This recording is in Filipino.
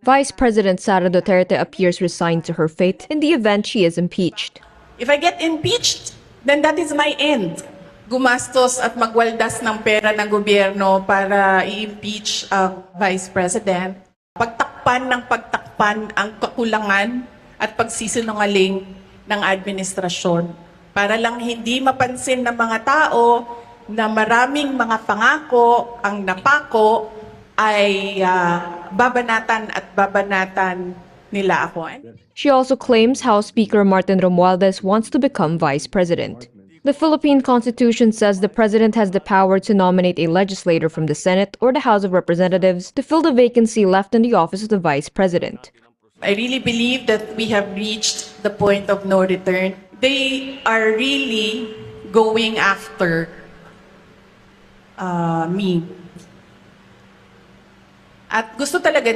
Vice President Sara Duterte appears resigned to her fate in the event she is impeached. If I get impeached, then that is my end. Gumastos at magwaldas ng pera ng gobyerno para i-impeach ang Vice President. Pagtakpan ang kakulangan at pagsisinungaling ng administrasyon para lang hindi mapansin ng mga tao na maraming mga pangako ang napako ay babanatan at babanatan nila ako. She also claims House Speaker Martin Romualdez wants to become vice president. The Philippine Constitution says the president has the power to nominate a legislator from the Senate or the House of Representatives to fill the vacancy left in the office of the vice president. I really believe that we have reached the point of no return. They are really going after me. At gusto talaga